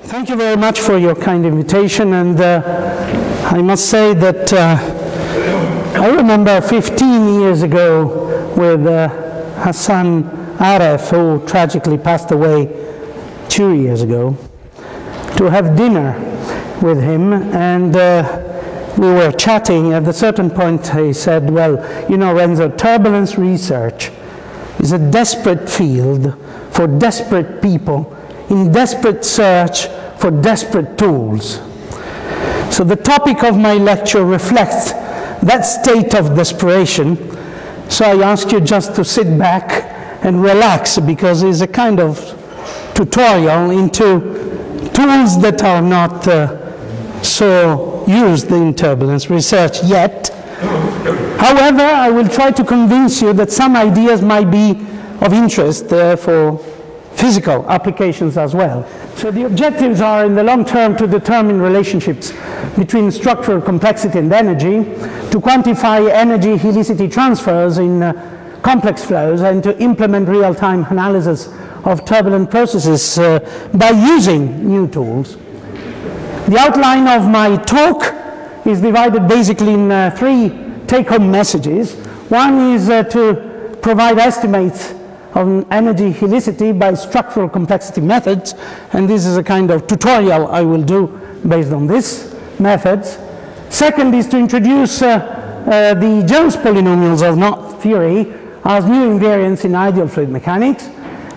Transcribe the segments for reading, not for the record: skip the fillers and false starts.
Thank you very much for your kind invitation, and I must say that I remember 15 years ago with Hassan Aref, who tragically passed away 2 years ago, to have dinner with him, and we were chatting. At a certain point he said, well, you know, Renzo, turbulence research is a desperate field for desperate people in desperate search for desperate tools. So the topic of my lecture reflects that state of desperation. So I ask you just to sit back and relax, because it's a kind of tutorial into tools that are not so used in turbulence research yet. However, I will try to convince you that some ideas might be of interest for physical applications as well. So the objectives are, in the long term, to determine relationships between structural complexity and energy, to quantify energy helicity transfers in complex flows, and to implement real-time analysis of turbulent processes by using new tools. The outline of my talk is divided basically in three take-home messages. One is to provide estimates on energy helicity by structural complexity methods, and this is a kind of tutorial I will do based on these methods. Second is to introduce the Jones polynomials of knot theory as new invariants in ideal fluid mechanics,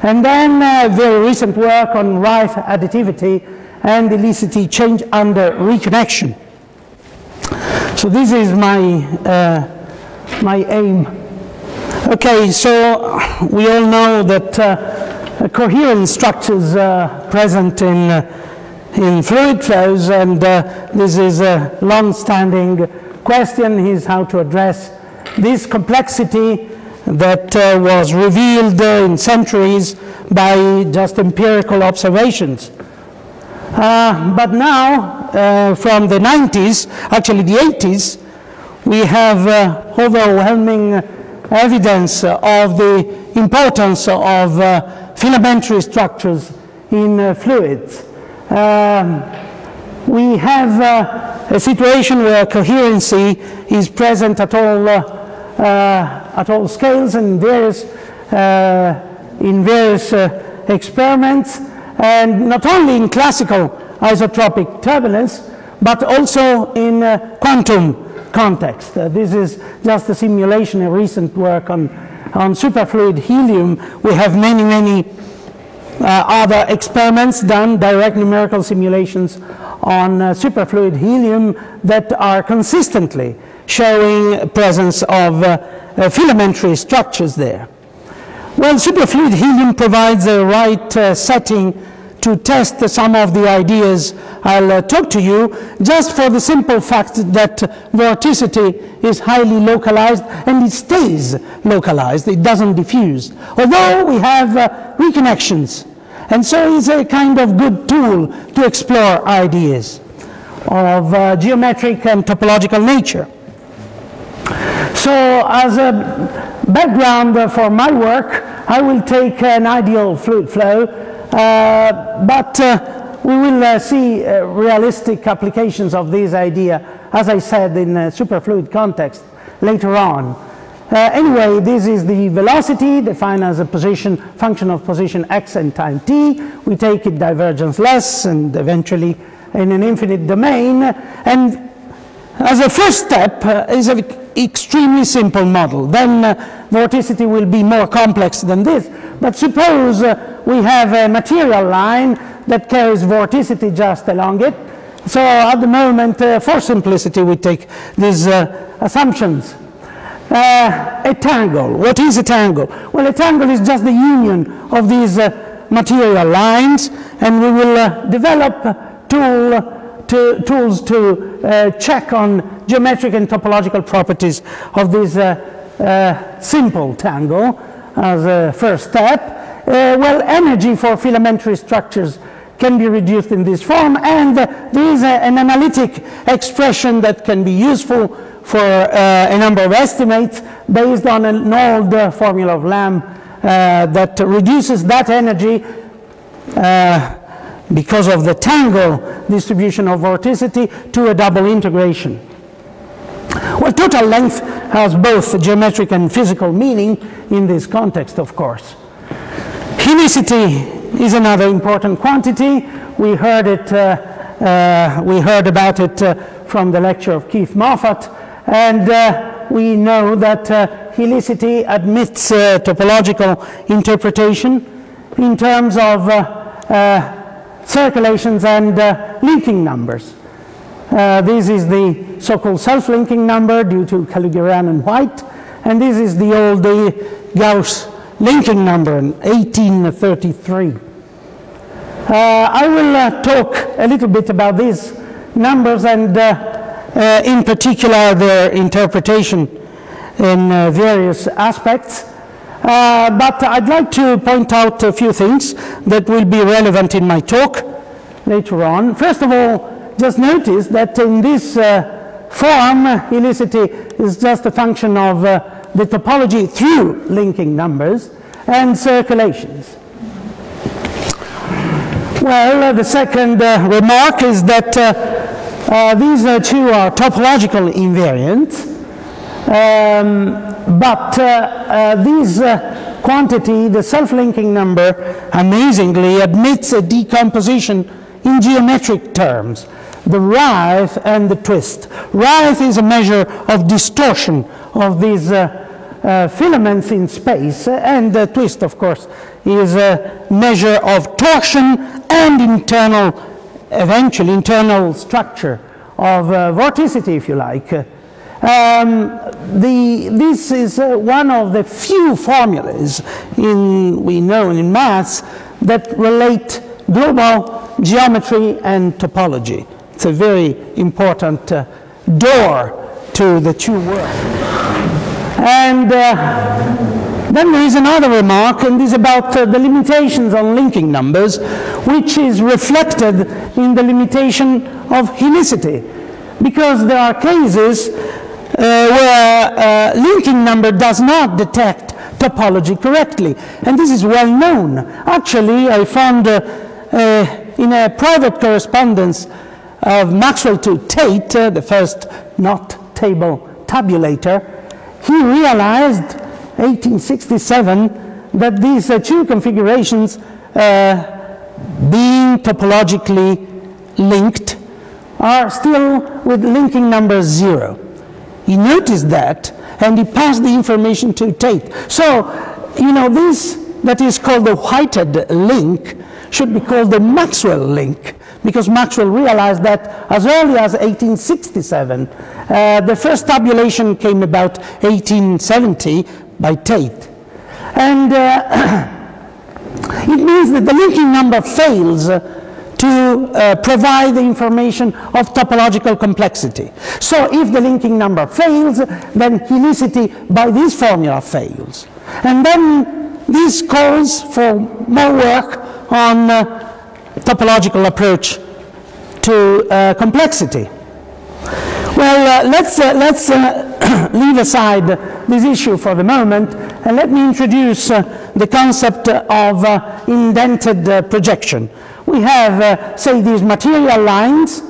and then very recent work on Rife additivity and helicity change under reconnection. So this is my aim. Okay, so we all know that coherent structures present in fluid flows, and this is a long-standing question, is how to address this complexity that was revealed in centuries by just empirical observations. But now, from the 90s, actually the 80s, we have overwhelming evidence of the importance of filamentary structures in fluids. We have a situation where coherency is present at all scales and in various experiments, and not only in classical isotropic turbulence, but also in quantum context. This is just a simulation, a recent work on superfluid helium. We have many other experiments done, direct numerical simulations on superfluid helium that are consistently showing presence of filamentary structures there. Well, superfluid helium provides the right setting to test some of the ideas I'll talk to you, just for the simple fact that vorticity is highly localized, and it stays localized, it doesn't diffuse, although we have reconnections. And so it's a kind of good tool to explore ideas of geometric and topological nature. So as a background for my work, I will take an ideal fluid flow, but we will see realistic applications of this idea, as I said, in a superfluid context later on. Anyway, this is the velocity defined as a function of position x and time t. We take it divergence-less and eventually in an infinite domain. And as a first step is an extremely simple model. Then vorticity will be more complex than this. But suppose we have a material line that carries vorticity just along it. So at the moment, for simplicity, we take these assumptions. A tangle. What is a tangle? Well, a tangle is just the union of these material lines, and we will develop tools to check on geometric and topological properties of this simple tangle as a first step. Well, energy for filamentary structures can be reduced in this form, and there is an analytic expression that can be useful for a number of estimates based on an old formula of Lamb that reduces that energy because of the tangle distribution of vorticity, to a double integration. Well, total length has both geometric and physical meaning in this context, of course. Helicity is another important quantity. We heard about it from the lecture of Keith Moffat, and we know that helicity admits topological interpretation in terms of circulations and linking numbers. This is the so-called self-linking number due to Calugerian and White, and this is the old Gauss linking number in 1833. I will talk a little bit about these numbers and in particular their interpretation in various aspects. But I'd like to point out a few things that will be relevant in my talk later on. First of all, just notice that in this form, helicity is just a function of the topology through linking numbers and circulations. Well, the second remark is that these two are topological invariants, but this quantity, the self-linking number, amazingly admits a decomposition in geometric terms, the writhe and the twist. Writhe is a measure of distortion of these filaments in space, and the twist, of course, is a measure of torsion and eventually internal structure of vorticity, if you like. This is one of the few formulas we know in maths that relate global geometry and topology. It's a very important door to the two worlds. And then there is another remark, and this is about the limitations on linking numbers, which is reflected in the limitation of helicity, because there are cases where linking number does not detect topology correctly, and this is well known. Actually, I found in a private correspondence of Maxwell to Tate, the first knot table tabulator, he realized 1867 that these two configurations being topologically linked are still with linking number 0. He noticed that and he passed the information to Tate. So, you know, this that is called the Whited link should be called the Maxwell link, because Maxwell realized that as early as 1867. The first tabulation came about 1870 by Tate. And it means that the linking number fails to provide the information of topological complexity. So if the linking number fails, then helicity by this formula fails. And then this calls for more work on topological approach to complexity. Well, let's leave aside this issue for the moment, and let me introduce the concept of indented projection. We have, say, these material lines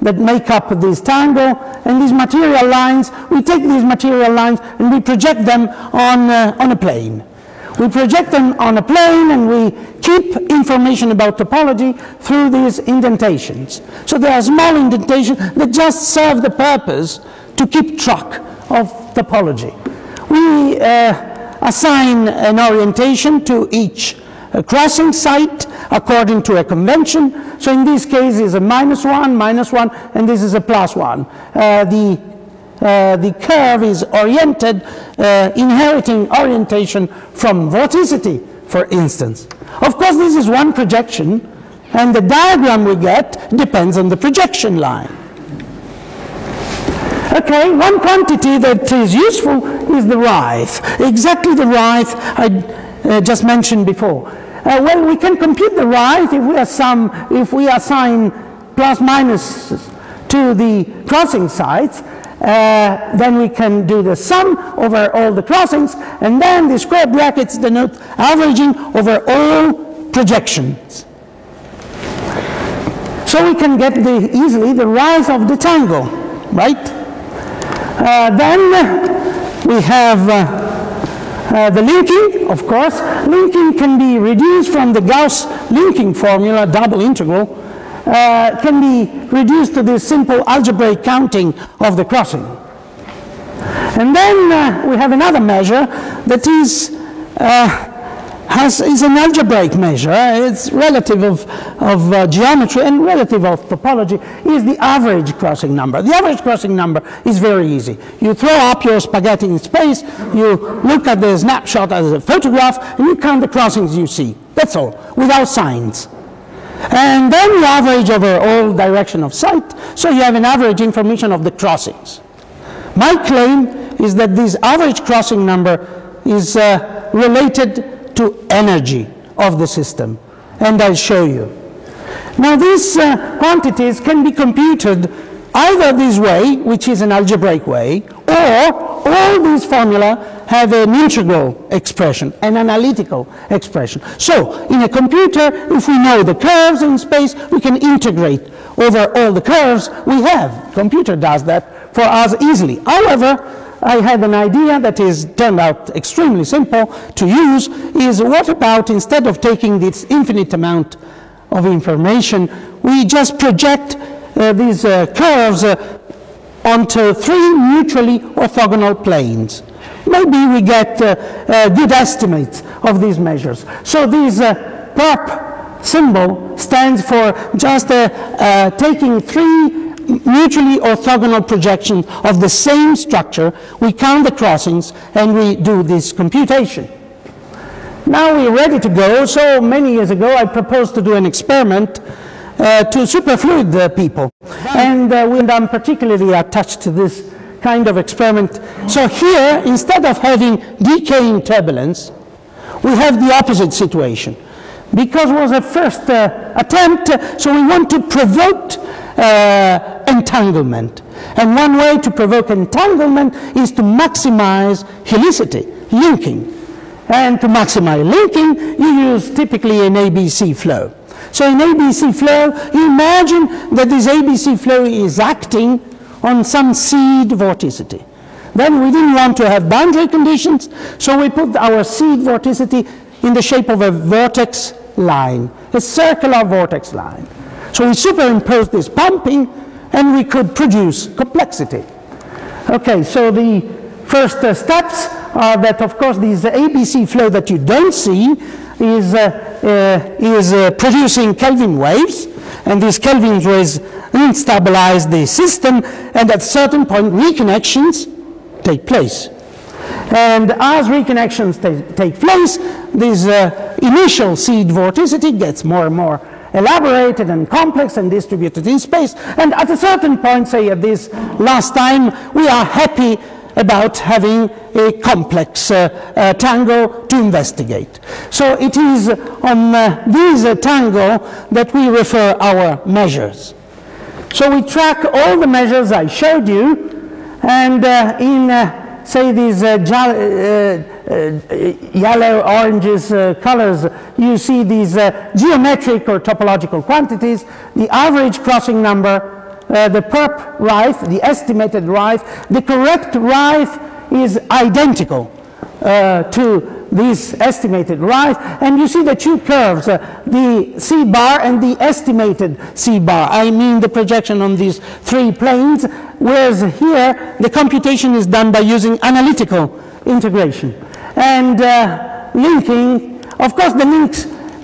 that make up this tangle, and these material lines, we take these material lines and we project them on a plane. We project them on a plane and we keep information about topology through these indentations. So there are small indentations that just serve the purpose to keep track of topology. We assign an orientation to each crossing site according to a convention. So in this case is a -1, and this is a +1. The curve is oriented, inheriting orientation from vorticity, for instance. Of course, this is one projection, and the diagram we get depends on the projection line. Okay, one quantity that is useful is the writhe, exactly the writhe I just mentioned before. Well, we can compute the writhe if we assign plus minus to the crossing sites. Then we can do the sum over all the crossings, and then the square brackets denote averaging over all projections. So we can get easily the rise of the tangle, right? Then we have the linking, of course. Linking can be reduced from the Gauss linking formula, double integral, can be reduced to this simple algebraic counting of the crossing. And then we have another measure that is an algebraic measure. It's relative of geometry and relative of topology, is the average crossing number. The average crossing number is very easy. You throw up your spaghetti in space, you look at the snapshot as a photograph, and you count the crossings you see. That's all, without signs. And then you average over all direction of sight, so you have an average information of the crossings. My claim is that this average crossing number is related to energy of the system, and I'll show you. Now these quantities can be computed either this way, which is an algebraic way, or all these formula have an integral expression, an analytical expression. So in a computer, if we know the curves in space, we can integrate over all the curves we have. Computer does that for us easily. However, I had an idea that is turned out extremely simple to use, is what about instead of taking this infinite amount of information, we just project these curves onto three mutually orthogonal planes. Maybe we get good estimates of these measures. So this perp symbol stands for just taking three mutually orthogonal projections of the same structure. We count the crossings and we do this computation. Now we're ready to go. So many years ago I proposed to do an experiment to superfluid people, and I'm particularly attached to this kind of experiment. So here, instead of having decaying turbulence, we have the opposite situation, because it was a first attempt, so we want to provoke entanglement. And one way to provoke entanglement is to maximize helicity, linking. And to maximize linking, you use typically an ABC flow. So in ABC flow, you imagine that this ABC flow is acting on some seed vorticity. Then we didn't want to have boundary conditions, so we put our seed vorticity in the shape of a vortex line, a circular vortex line. So we superimposed this pumping, and we could produce complexity. Okay, so the first steps are that, of course, this ABC flow that you don't see is producing Kelvin waves, and these Kelvin waves instabilize the system, and at a certain point reconnections take place. And as reconnections take place, this initial seed vorticity gets more and more elaborated and complex and distributed in space, and at a certain point, say at this last time, we are happy about having a complex tangle to investigate. So it is on this tangle that we refer our measures. So we track all the measures I showed you, and in say these yellow, oranges colors, you see these geometric or topological quantities, the average crossing number, the perp rise, the estimated rise. The correct rise is identical to this estimated rise, and you see the two curves, the C bar and the estimated C bar. I mean the projection on these three planes, whereas here the computation is done by using analytical integration. And linking, of course the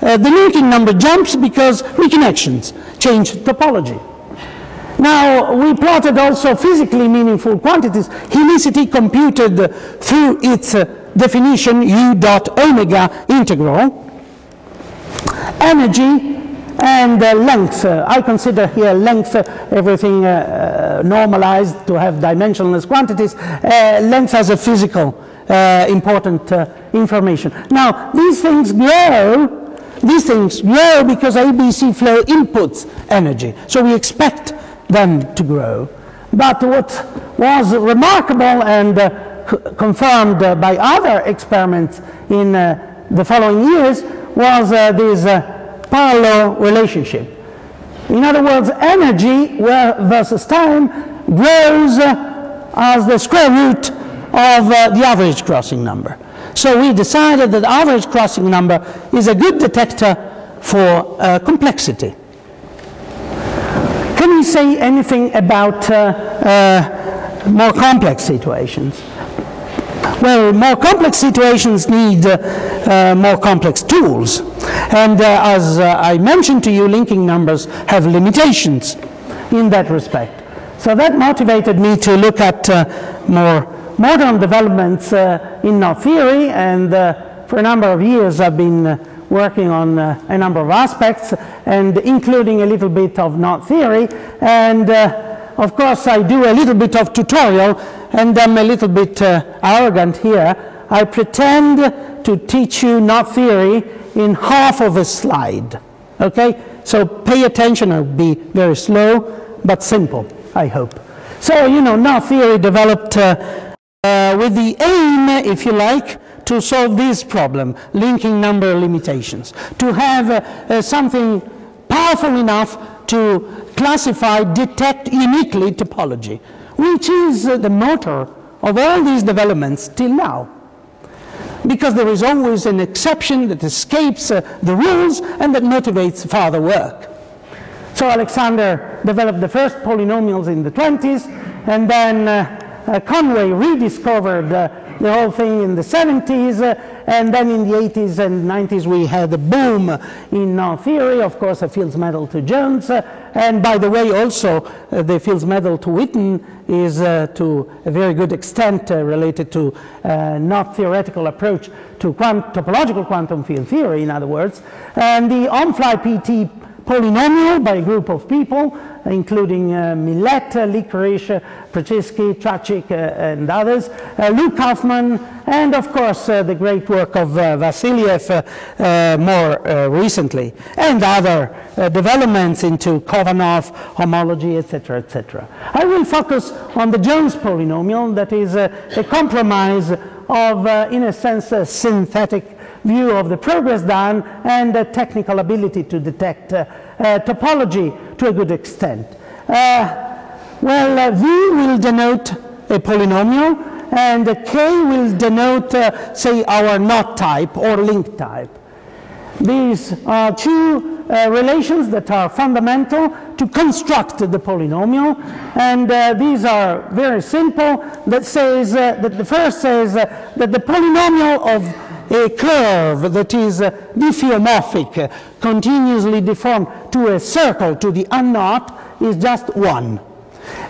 linking number jumps because reconnections change topology. Now, we plotted also physically meaningful quantities, helicity computed through its definition, U dot omega integral, energy, and length. I consider here length, everything normalized to have dimensionless quantities, length as a physical important information. Now, these things grow because ABC flow inputs energy, so we expect them to grow. But what was remarkable and confirmed by other experiments in the following years was this parallel relationship. In other words, energy versus time grows as the square root of the average crossing number. So we decided that the average crossing number is a good detector for complexity. Can we say anything about more complex situations? Well, more complex situations need more complex tools. And as I mentioned to you, linking numbers have limitations in that respect. So that motivated me to look at more modern developments in knot theory, and for a number of years I've been working on a number of aspects, and including a little bit of knot theory, and of course I do a little bit of tutorial, and I'm a little bit arrogant here. I pretend to teach you knot theory in half of a slide, okay? So pay attention, I'll be very slow, but simple, I hope. So, you know, knot theory developed with the aim, if you like, to solve this problem, linking number limitations, to have something powerful enough to classify, detect uniquely topology, which is the motor of all these developments till now. Because there is always an exception that escapes the rules and that motivates further work. So Alexander developed the first polynomials in the 20s, and then Conway rediscovered the whole thing in the 70s, and then in the 80s and 90s we had a boom in knot theory, of course a Fields Medal to Jones, and by the way also the Fields Medal to Witten is to a very good extent related to knot theoretical approach to topological quantum field theory, in other words, and the on-fly PT polynomial by a group of people, including Millet, Licorice, Prochaska, Trachik, and others, Luke Kaufman, and of course the great work of Vassiliev more recently, and other developments into Kovanov, homology, etc., etc. I will focus on the Jones polynomial, that is a compromise of, in a sense, a synthetic view of the progress done and the technical ability to detect topology to a good extent. Well, V will denote a polynomial, and K will denote, say, our knot type or link type. These are two relations that are fundamental to construct the polynomial, and these are very simple. That says that the first says that the polynomial of a curve that is diffeomorphic, continuously deformed to a circle, to the unknot, is just 1.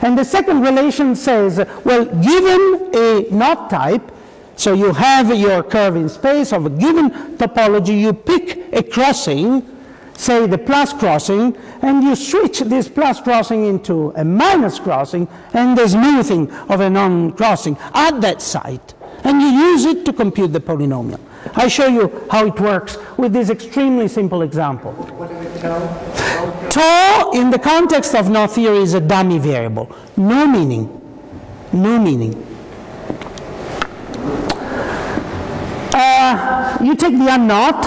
And the second relation says, well, given a knot type, so you have your curve in space of a given topology, you pick a crossing, say the plus crossing, and you switch this plus crossing into a minus crossing and the smoothing of a non-crossing at that site. And you use it to compute the polynomial. I show you how it works with this extremely simple example. What is it called? Tau in the context of knot theory is a dummy variable. No meaning. No meaning. You take the unknot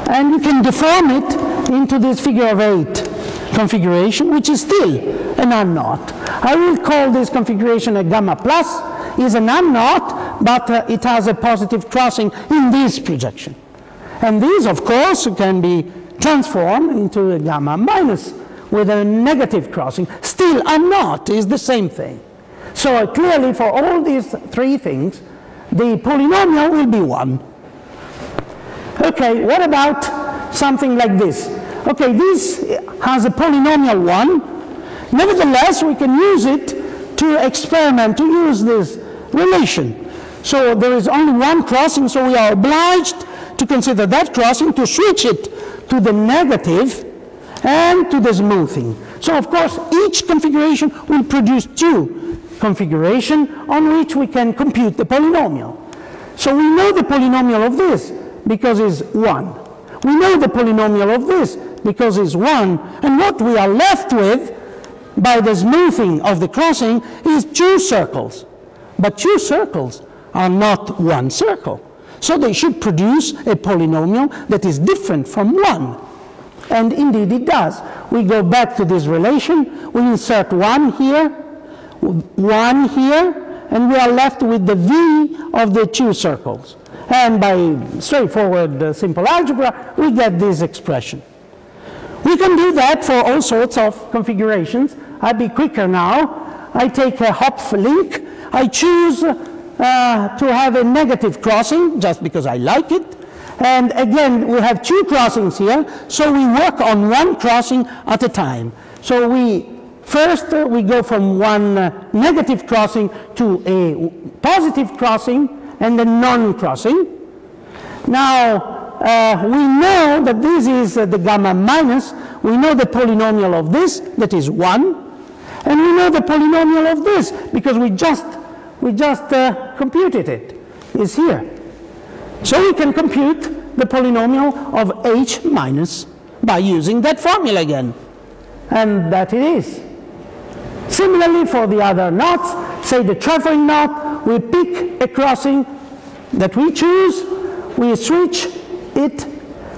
and you can deform it into this figure of 8 configuration, which is still an unknot. I will call this configuration a gamma plus. Is an unknot, but it has a positive crossing in this projection. And these, of course, can be transformed into a gamma minus with a negative crossing. Still, unknot is the same thing. So clearly, for all these three things, the polynomial will be 1. Okay, what about something like this? Okay, this has a polynomial 1. Nevertheless, we can use it to experiment, to use this relation. So there is only one crossing, so we are obliged to consider that crossing, to switch it to the negative and to the smoothing. So of course each configuration will produce 2 configurations on which we can compute the polynomial. So we know the polynomial of this because it's 1. We know the polynomial of this because it's 1, and what we are left with by the smoothing of the crossing is 2 circles. But 2 circles are not 1 circle. So they should produce a polynomial that is different from 1. And indeed it does. We go back to this relation, we insert 1 here, 1 here, and we are left with the V of the 2 circles. And by straightforward simple algebra, we get this expression. We can do that for all sorts of configurations. I'll be quicker now. I take a hop link. I choose to have a negative crossing, just because I like it. And again, we have 2 crossings here, so we work on 1 crossing at a time. So first we go from 1 negative crossing to a positive crossing and a non-crossing. Now, we know that this is the gamma minus. We know the polynomial of this, that is 1. And we know the polynomial of this, because we just computed it. It's here. So we can compute the polynomial of h minus by using that formula again. And that it is. Similarly for the other knots, say the trefoil knot, we pick a crossing that we choose, we switch it,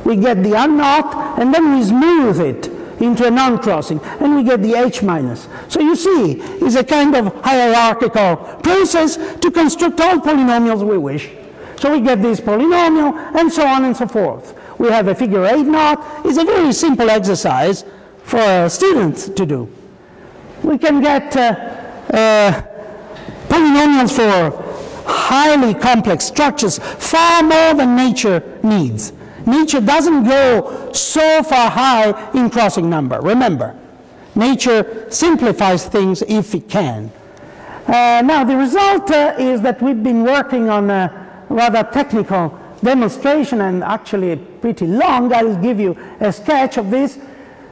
we get the unknot, and then we smooth it into a non-crossing, and we get the h minus. So you see, it's a kind of hierarchical process to construct all polynomials we wish. So we get this polynomial, and so on and so forth. We have a figure 8 knot. It's a very simple exercise for students to do. We can get polynomials for highly complex structures far more than nature needs. Nature doesn't go so far high in crossing number. Remember, nature simplifies things if it can. Now the result is that we've been working on a rather technical demonstration, and actually pretty long. I'll give you a sketch of this.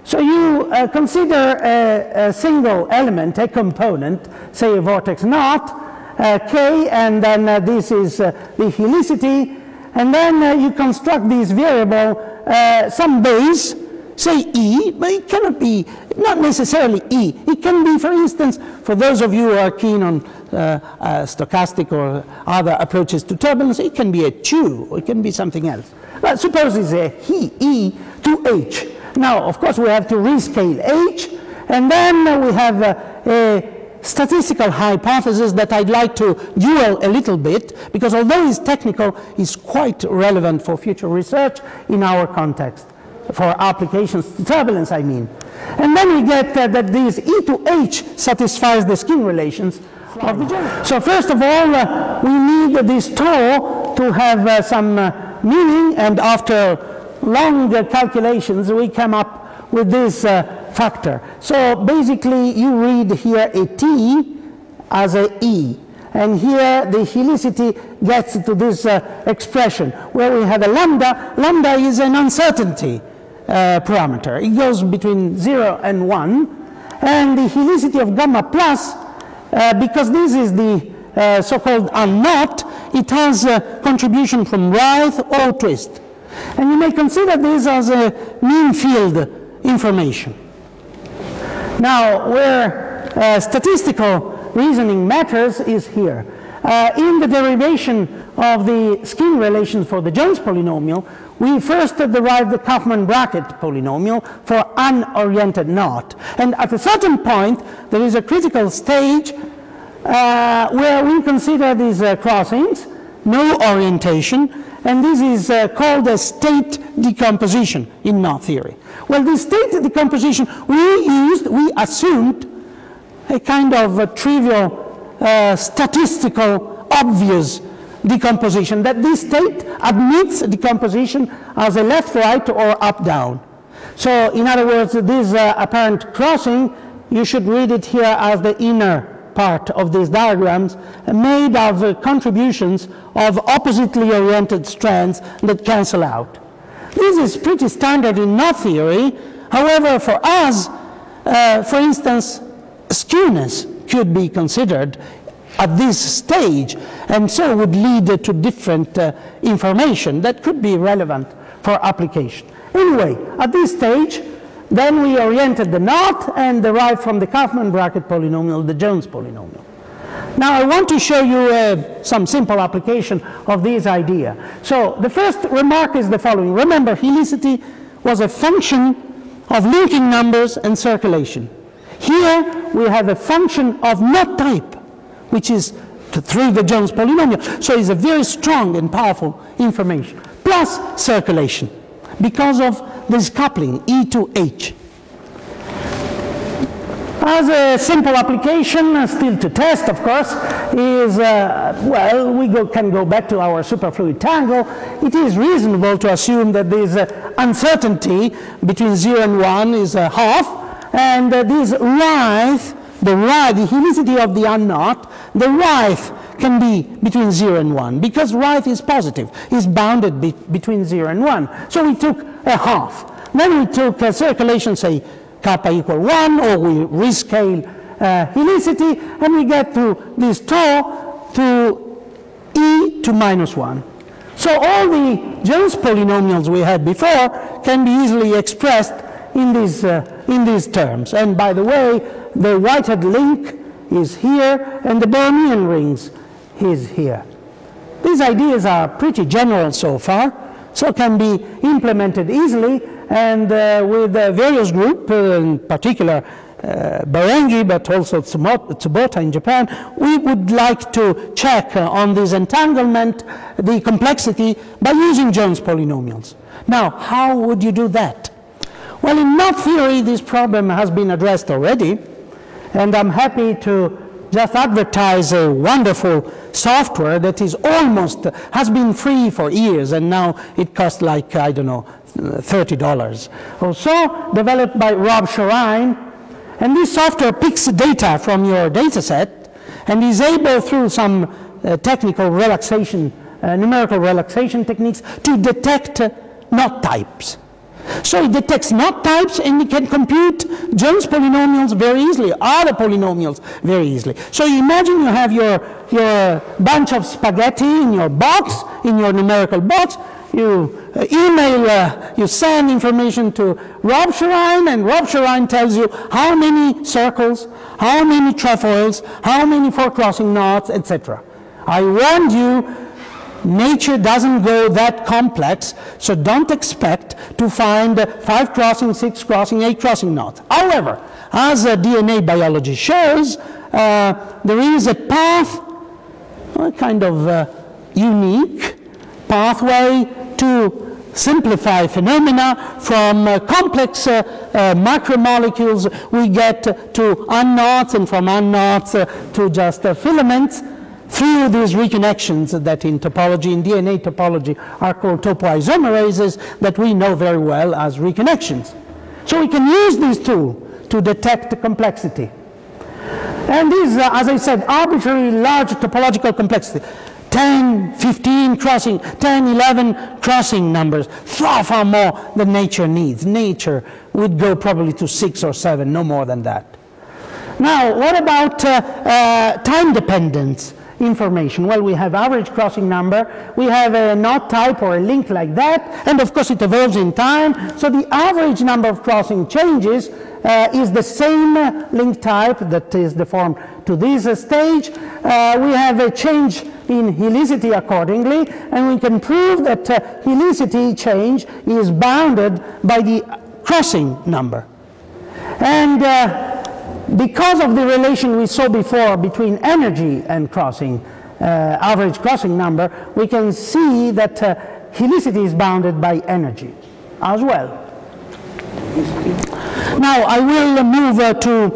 So you consider a single element, a component, say a vortex knot, K, and then this is the helicity, and then you construct this variable, some base, say E, but it cannot be, not necessarily E. It can be, for instance, for those of you who are keen on stochastic or other approaches to turbulence, it can be a 2, or it can be something else. But suppose it's a E to H. Now, of course, we have to rescale H, and then we have a statistical hypothesis that I'd like to duel a little bit, because although it's technical, it's quite relevant for future research in our context, for applications to turbulence, I mean. And then we get that this E to H satisfies the skin relations of the geometry. So first of all, we need this tau to have some meaning, and after long calculations, we come up with this factor. So basically, you read here a T as a E, and here the helicity gets to this expression, where we have a lambda. Lambda is an uncertainty parameter. It goes between 0 and 1, and the helicity of gamma plus, because this is the so-called unknot, it has a contribution from right or twist. And you may consider this as a mean field information. Now, where statistical reasoning matters is here. In the derivation of the skin relations for the Jones polynomial, we first derive the Kaufman bracket polynomial for unoriented knot. And at a certain point, there is a critical stage where we consider these crossings, no orientation, and this is called a state decomposition in knot theory. Well, this state decomposition, we assumed a kind of trivial, statistical, obvious decomposition, that this state admits decomposition as a left-right or up-down. So, in other words, this apparent crossing, you should read it here as the inner part of these diagrams, made of contributions of oppositely oriented strands that cancel out. This is pretty standard in knot theory. However, for us, for instance, skewness could be considered at this stage, and so would lead to different information that could be relevant for application. Anyway, at this stage, then we oriented the knot and derived from the Kaufman bracket polynomial the Jones polynomial. Now I want to show you some simple application of this idea. So the first remark is the following. Remember, helicity was a function of linking numbers and circulation. Here we have a function of knot type, which is through the Jones polynomial. So it's a very strong and powerful information, plus circulation, because of this coupling, E to H. As a simple application, still to test, of course, is, well, we can go back to our superfluid tangle. It is reasonable to assume that this uncertainty between 0 and 1 is half, and this right, the helicity of the unknot, the right can be between 0 and 1, because right is positive, is bounded between 0 and 1. So we took a half. Then we took a circulation, say, kappa equal 1, or we rescale helicity, and we get to this tau to e to minus 1. So all the Jones polynomials we had before can be easily expressed in these terms. And by the way, the Whitehead link is here, and the Bornean rings is here. These ideas are pretty general so far, so can be implemented easily, and with various groups, in particular Berengi, but also Tsubota in Japan, we would like to check on this entanglement, the complexity, by using Jones polynomials. Now, how would you do that? Well, in knot theory, this problem has been addressed already, and I'm happy to just advertise a wonderful software that is almost, has been free for years, and now it costs like, I don't know, $30 or so, developed by Rob Shorine. And this software picks data from your data set and is able, through some technical relaxation, numerical relaxation techniques, to detect knot types. So it detects knot types, and it can compute Jones polynomials very easily, other polynomials very easily. So you imagine you have your bunch of spaghetti in your box, in your numerical box. You you send information to Rob Shorine, and Rob Shorine tells you how many circles, how many trefoils, how many four-crossing knots, etc. I warned you, nature doesn't go that complex, so don't expect to find 5-crossing, 6-crossing, 8-crossing knots. However, as DNA biology shows, there is a path, a kind of unique pathway to simplify phenomena from complex macromolecules. We get to unknots, and from unknots to just filaments, through these reconnections that in topology, in DNA topology, are called topoisomerases, that we know very well as reconnections. So we can use these two to detect complexity. And these, as I said, arbitrarily large topological complexity. 10, 15 crossing, 10, 11 crossing numbers, far, far more than nature needs. Nature would go probably to 6 or 7, no more than that. Now, what about time dependence information? Well, we have average crossing number, we have a knot type or a link like that, and of course it evolves in time, so the average number of crossing changes is the same link type that is deformed to this stage. We have a change in helicity accordingly, and we can prove that helicity change is bounded by the crossing number. And because of the relation we saw before between energy and crossing, average crossing number, we can see that helicity is bounded by energy as well. Now I will move to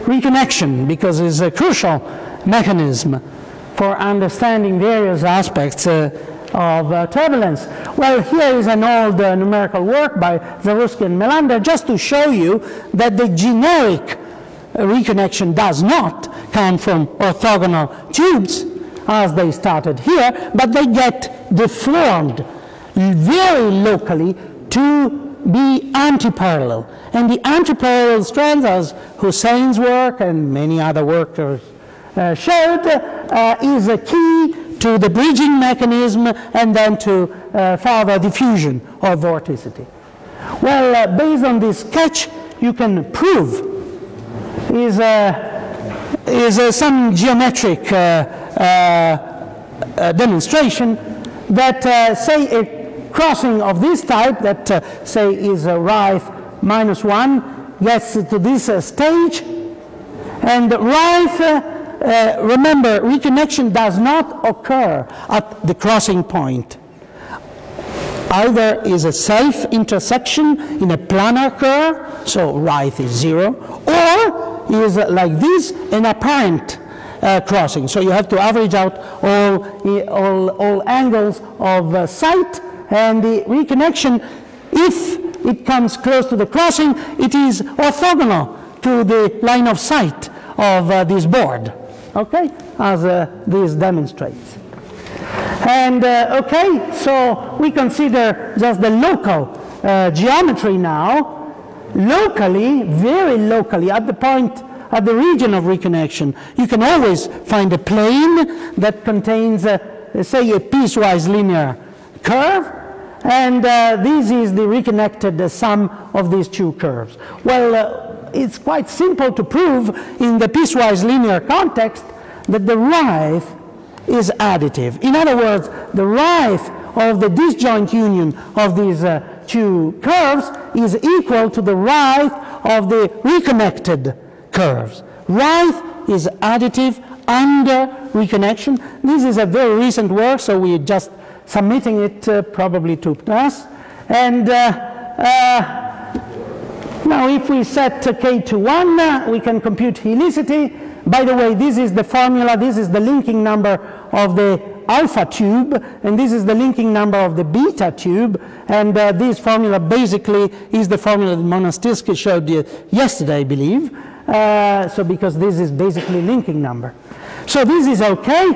reconnection, because it's a crucial mechanism for understanding various aspects of turbulence. Well, here is an old numerical work by Zarusky and Melander, just to show you that the generic reconnection does not come from orthogonal tubes, as they started here, but they get deformed very locally to be antiparallel. And the antiparallel strands, as Hussein's work and many other workers showed, is a key to the bridging mechanism and then to further diffusion of vorticity. Well, based on this sketch, you can prove is some geometric demonstration that, say, a crossing of this type that, say, is Reith -1 gets to this stage, and Reith, remember, reconnection does not occur at the crossing point. Either is a self-intersection in a planar curve, so Reith is 0, or is like this, an apparent crossing. So you have to average out all angles of sight, and the reconnection, if it comes close to the crossing, it is orthogonal to the line of sight of this board, okay, as this demonstrates. And okay, so we consider just the local geometry now. Locally, very locally, at the point, at the region of reconnection, you can always find a plane that contains, say, a piecewise linear curve, and this is the reconnected sum of these two curves. Well, it's quite simple to prove in the piecewise linear context that the Reith is additive. In other words, the Reith of the disjoint union of these two curves is equal to the Reith of the reconnected curves. Reith is additive under reconnection. This is a very recent work, so we're just submitting it probably to us. And now if we set k to 1, we can compute helicity. By the way, this is the formula, this is the linking number of the alpha tube, and this is the linking number of the beta tube, and this formula basically is the formula that Monastirski showed you yesterday, I believe. So because this is basically linking number. So this is okay,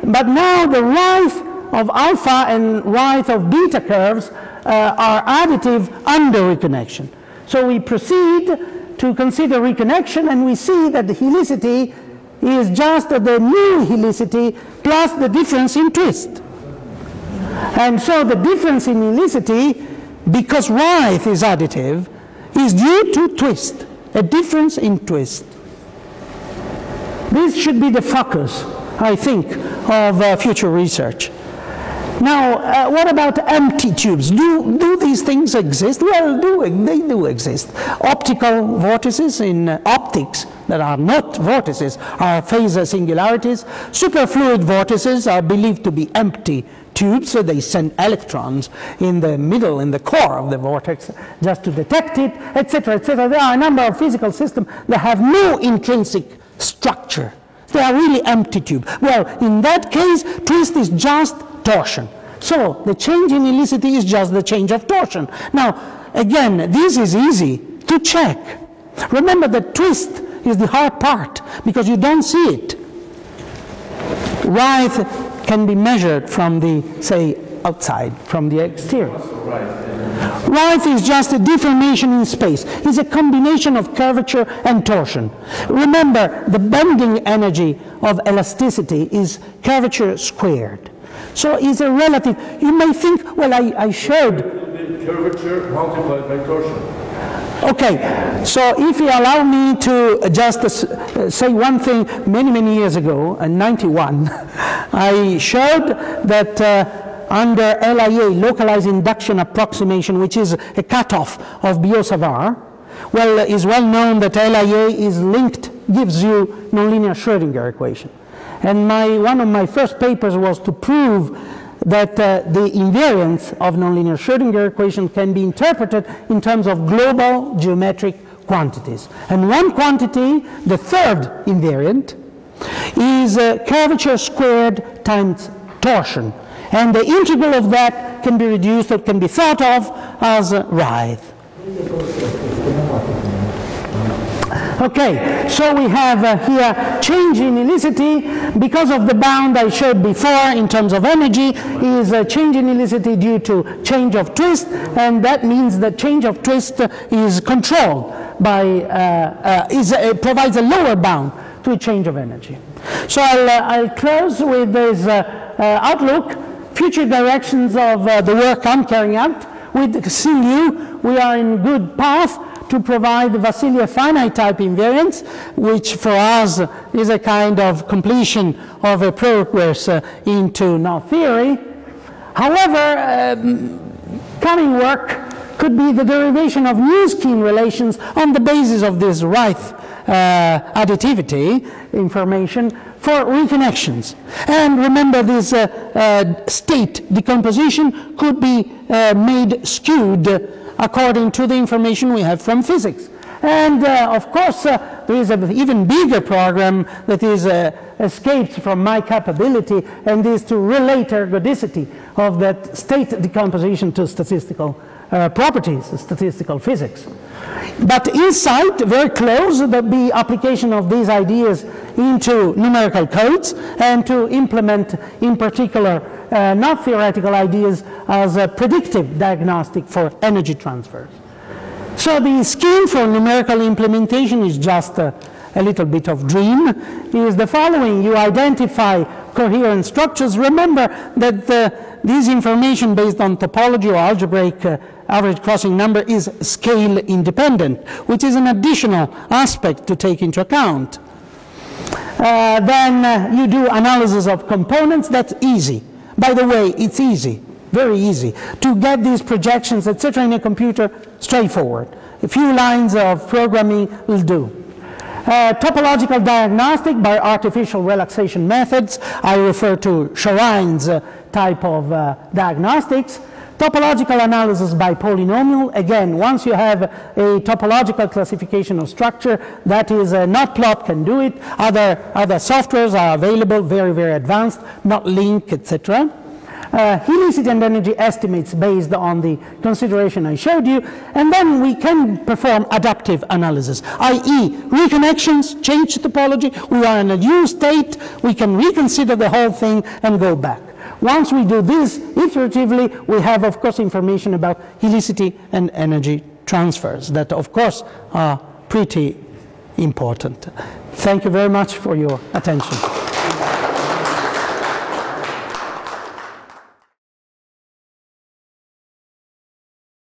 but now the Reith of alpha and Reith of beta curves are additive under reconnection. So we proceed to consider reconnection, and we see that the helicity is just the new helicity plus the difference in twist. And so the difference in helicity, because Reith is additive, is due to twist, a difference in twist. This should be the focus, I think, of future research. Now, what about empty tubes? Do these things exist? Well, they do exist. Optical vortices in optics that are not vortices are phase singularities. Superfluid vortices are believed to be empty tubes, so they send electrons in the middle, in the core of the vortex, just to detect it, etc., etc. There are a number of physical systems that have no intrinsic structure. They are really empty tubes. Well, in that case, twist is just torsion. So the change in helicity is just the change of torsion. Now, again, this is easy to check. Remember that twist is the hard part because you don't see it. Reith can be measured from the, say, outside, from the exterior. Reith is just a deformation in space. It's a combination of curvature and torsion. Remember, the bending energy of elasticity is curvature squared. So it's a relative. You may think, well, I showed curvature multiplied by torsion. Okay, so if you allow me to just say one thing, many years ago, in '91, I showed that under LIA, localized induction approximation, which is a cutoff of Biot-Savart, well, it's well known that LIA is linked, gives you nonlinear Schrödinger equation. And one of my first papers was to prove that the invariance of nonlinear Schrödinger equation can be interpreted in terms of global geometric quantities. And one quantity, the third invariant, is curvature squared times torsion. And the integral of that can be reduced, or can be thought of as Reith. Okay, so we have here change in helicity because of the bound I showed before in terms of energy is a change in helicity due to change of twist, and that means that change of twist is controlled by, provides a lower bound to a change of energy. So I'll close with this outlook, future directions of the work I'm carrying out. With CLU, we are in good path to provide the Vassiliev finite type invariance, which for us is a kind of completion of a progress into knot theory. However, Coming work could be the derivation of new skin relations on the basis of this Reith additivity information for reconnections. And remember, this state decomposition could be made skewed according to the information we have from physics. And of course, there is an even bigger program that is escaped from my capability, and is to relate ergodicity of that state decomposition to statistical properties, statistical physics. But inside, very close, the application of these ideas into numerical codes and to implement, in particular, not theoretical ideas as a predictive diagnostic for energy transfers. So the scheme for numerical implementation is just a little bit of dream. It is the following: you identify coherent structures. Remember that this information based on topology or algebraic average crossing number is scale independent, which is an additional aspect to take into account. Then you do analysis of components. That's easy. By the way, it's easy, very easy, to get these projections, etc. in a computer, straightforward. A few lines of programming will do. Topological diagnostic by artificial relaxation methods. I refer to Shorine's type of diagnostics. Topological analysis by polynomial. Again, once you have a topological classification of structure, that is, Matplot can do it. Other softwares are available, very, very advanced, NotLink, etc. Helicity and energy estimates based on the consideration I showed you, and then we can perform adaptive analysis, i.e. reconnections, change topology, we are in a new state, we can reconsider the whole thing and go back. Once we do this iteratively, we have, of course, information about helicity and energy transfers that, of course, are pretty important. Thank you very much for your attention.